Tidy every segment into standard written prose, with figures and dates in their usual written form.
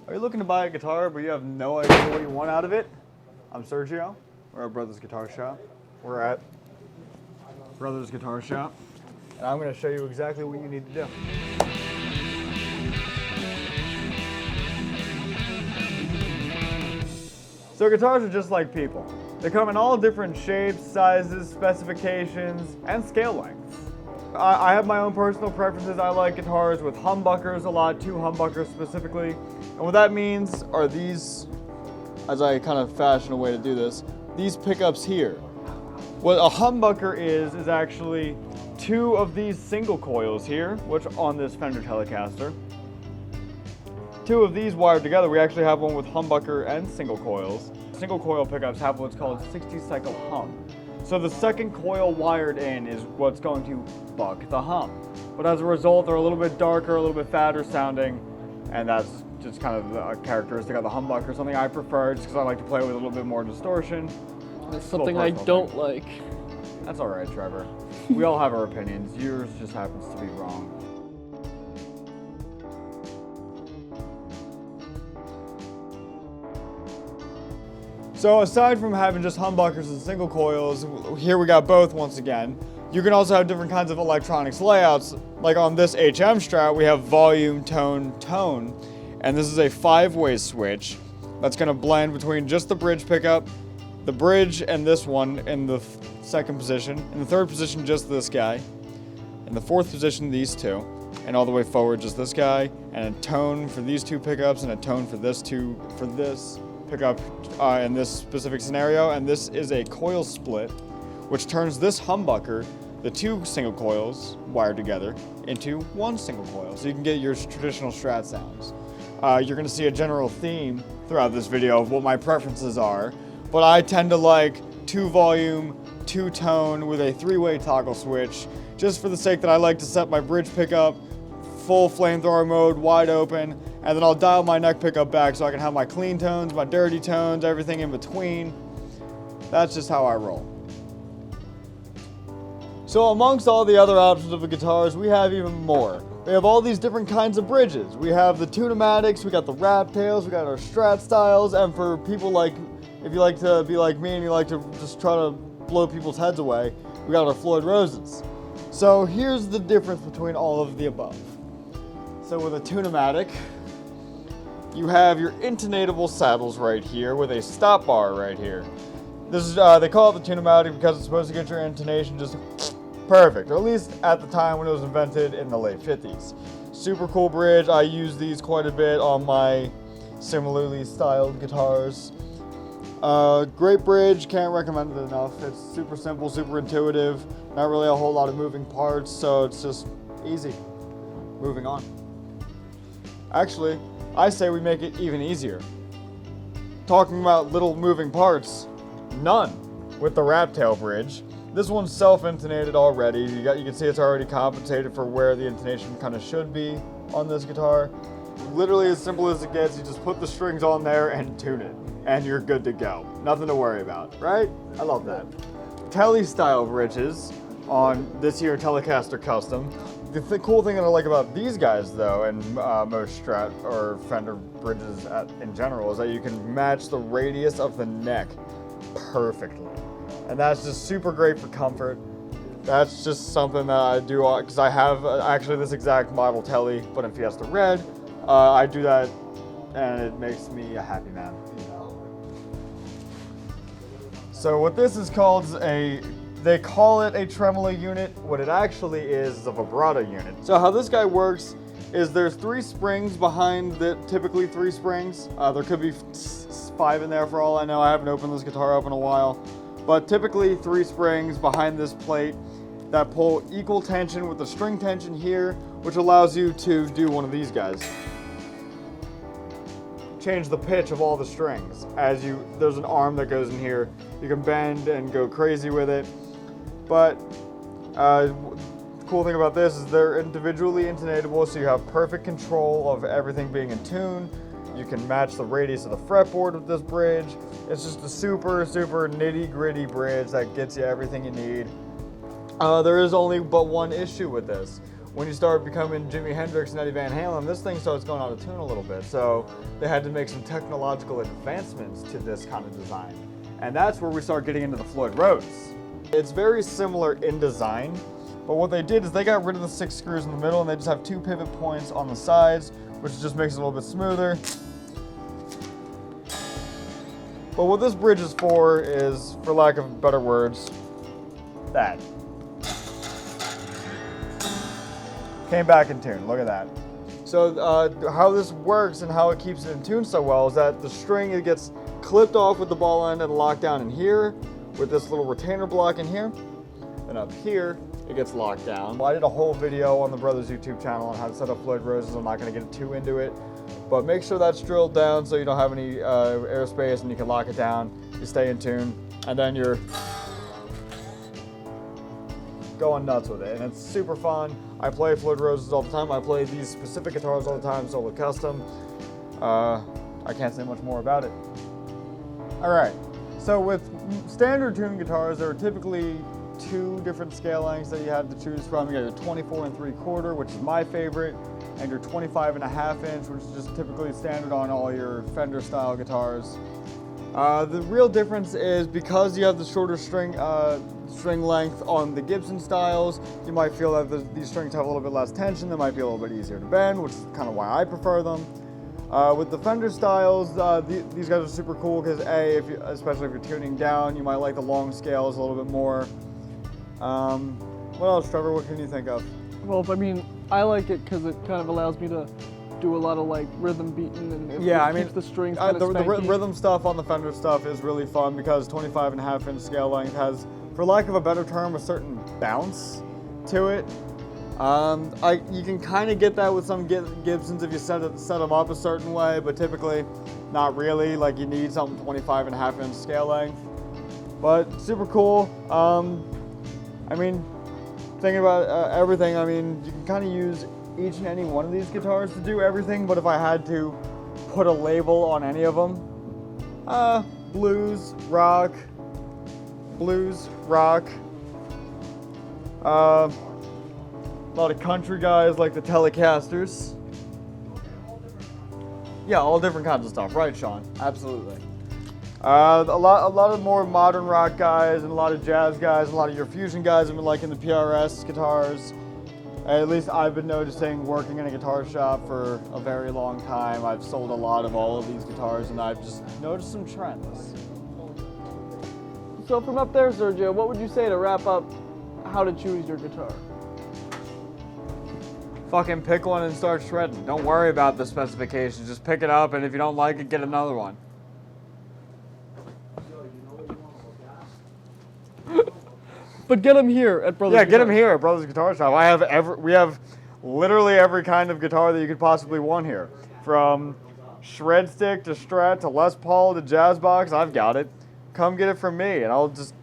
Are you looking to buy a guitar but you have no idea what you want out of it? I'm Sergio. We're at Brothers Guitar Shop. We're at Brothers Guitar Shop. And I'm going to show you exactly what you need to do. So guitars are just like people. They come in all different shapes, sizes, specifications, and scale lengths. I have my own personal preferences. I like guitars with humbuckers a lot, 2 humbuckers specifically. And what that means are these, as I kind of fashion a way to do this, these pickups here. What a humbucker is actually 2 of these single coils here, which on this Fender Telecaster. 2 of these wired together. We actually have one with humbucker and single coils. Single coil pickups have what's called 60 cycle hum. So the second coil wired in is what's going to buck the hum. But as a result, they're a little bit darker, a little bit fatter sounding, and that's just kind of a characteristic of the humbucker, something I prefer just because I like to play with a little bit more distortion. That's something I don't like. That's all right, Trevor. We all have our opinions. Yours just happens to be wrong. So aside from having just humbuckers and single coils, here we got both once again. You can also have different kinds of electronics layouts. Like on this HM Strat, we have volume, tone, tone. And this is a 5-way switch that's gonna blend between just the bridge pickup, the bridge and this one in the second position. In the third position, just this guy. In the fourth position, these 2. And all the way forward, just this guy. And a tone for these 2 pickups and a tone for this pickup in this specific scenario. And this is a coil split, which turns this humbucker, the 2 single coils wired together, into 1 single coil. So you can get your traditional Strat sounds. You're gonna see a general theme throughout this video of what my preferences are, but I tend to like 2 volume, 2 tone with a 3-way toggle switch, just for the sake that I like to set my bridge pickup full flamethrower mode, wide open, and then I'll dial my neck pickup back so I can have my clean tones, my dirty tones, everything in between. That's just how I roll. So amongst all the other options of the guitars, we have even more. We have all these different kinds of bridges. We have the Tune-o-matics, we got the Rat Tails, we got our Strat styles, and for people like, if you like to be like me and you like to just try to blow people's heads away, we got our Floyd Roses. So here's the difference between all of the above. So with a Tune-o-matic, you have your intonatable saddles right here with a stop bar right here. This is, they call it the Tune-o-matic because it's supposed to get your intonation just perfect, or at least at the time when it was invented in the late 50s. Super cool bridge. I use these quite a bit on my similarly styled guitars. Great bridge, can't recommend it enough. It's super simple, super intuitive, not really a whole lot of moving parts, so it's just easy. Moving on. Actually, I say we make it even easier. Talking about little moving parts, none with the Rat Tail bridge. This one's self-intonated already. You can see it's already compensated for where the intonation kind of should be on this guitar. Literally as simple as it gets, you just put the strings on there and tune it, and you're good to go. Nothing to worry about, right? I love that. Tele style bridges on this here Telecaster Custom. The cool thing that I like about these guys though, and most Strat or Fender bridges in general, is that you can match the radius of the neck perfectly. And that's just super great for comfort. That's just something that I do, because I have actually this exact model Tele, but in Fiesta Red. I do that, and it makes me a happy man. So what this is called is they call it a tremolo unit. What it actually is a vibrato unit. So how this guy works is there's 3 springs behind it, typically 3 springs. There could be 5 in there for all I know. I haven't opened this guitar up in a while. But typically 3 springs behind this plate that pull equal tension with the string tension here, which allows you to do one of these guys. Change the pitch of all the strings. There's an arm that goes in here. You can bend and go crazy with it. But the cool thing about this is they're individually intonatable, so you have perfect control of everything being in tune. You can match the radius of the fretboard with this bridge. It's just a super, super nitty-gritty bridge that gets you everything you need. There is only but one issue with this. when you start becoming Jimi Hendrix and Eddie Van Halen, this thing starts going out of tune a little bit. So they had to make some technological advancements to this kind of design. And that's where we start getting into the Floyd Rose. It's very similar in design, but what they did is they got rid of the 6 screws in the middle and they just have 2 pivot points on the sides, which just makes it a little bit smoother. But what this bridge is, for lack of better words, that. Came back in tune, look at that. So how this works and how it keeps it in tune so well is that the string, it gets clipped off with the ball end and locked down in here with this little retainer block in here. Then up here, it gets locked down. I did a whole video on the Brothers YouTube channel on how to set up Floyd Roses. I'm not gonna get too into it, but make sure that's drilled down so you don't have any airspace and you can lock it down. You stay in tune, and then you're going nuts with it, and it's super fun. I play Floyd Roses all the time. I play these specific guitars all the time, solo custom. I can't say much more about it. All right, so with standard tuned guitars, there are typically 2 different scale lengths that you have to choose from. You got your 24 3/4, which is my favorite, and your 25 1/2 inch, which is just typically standard on all your Fender style guitars. The real difference is because you have the shorter string length on the Gibson styles, you might feel that these strings have a little bit less tension. They might be a little bit easier to bend, which is kind of why I prefer them. With the Fender styles, these guys are super cool because especially if you're tuning down, you might like the long scales a little bit more. What else, Trevor? What can you think of? Well, I mean, I like it because it kind of allows me to do a lot of like rhythm beating and it keeps the strings kind of the rhythm stuff on the Fender stuff is really fun because 25 1/2 inch scale length has, for lack of a better term, a certain bounce to it. You can kind of get that with some Gibsons if you set them up a certain way, but typically not really. Like you need something 25 1/2 inch scale length, but super cool. I mean, thinking about everything, I mean, you can kind of use each and any one of these guitars to do everything, but if I had to put a label on any of them, blues, rock, a lot of country guys like the Telecasters. Yeah, all different kinds of stuff, right, Sean? Absolutely. A lot of more modern rock guys and a lot of jazz guys, a lot of your fusion guys have been liking the PRS guitars. At least I've been noticing working in a guitar shop for a very long time. I've sold a lot of all of these guitars and I've just noticed some trends. So from up there, Sergio, what would you say to wrap up how to choose your guitar? Fucking pick one and start shredding. Don't worry about the specifications. Just pick it up, and if you don't like it, get another one. But get them here at Brothers. Yeah, get them here at Brothers Guitar Shop. We have literally every kind of guitar that you could possibly want here, from shred stick to Strat to Les Paul to Jazz Box. I've got it. Come get it from me, and I'll just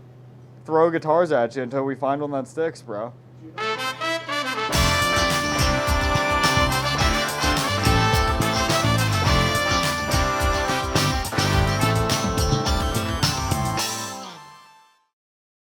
throw guitars at you until we find one that sticks, bro.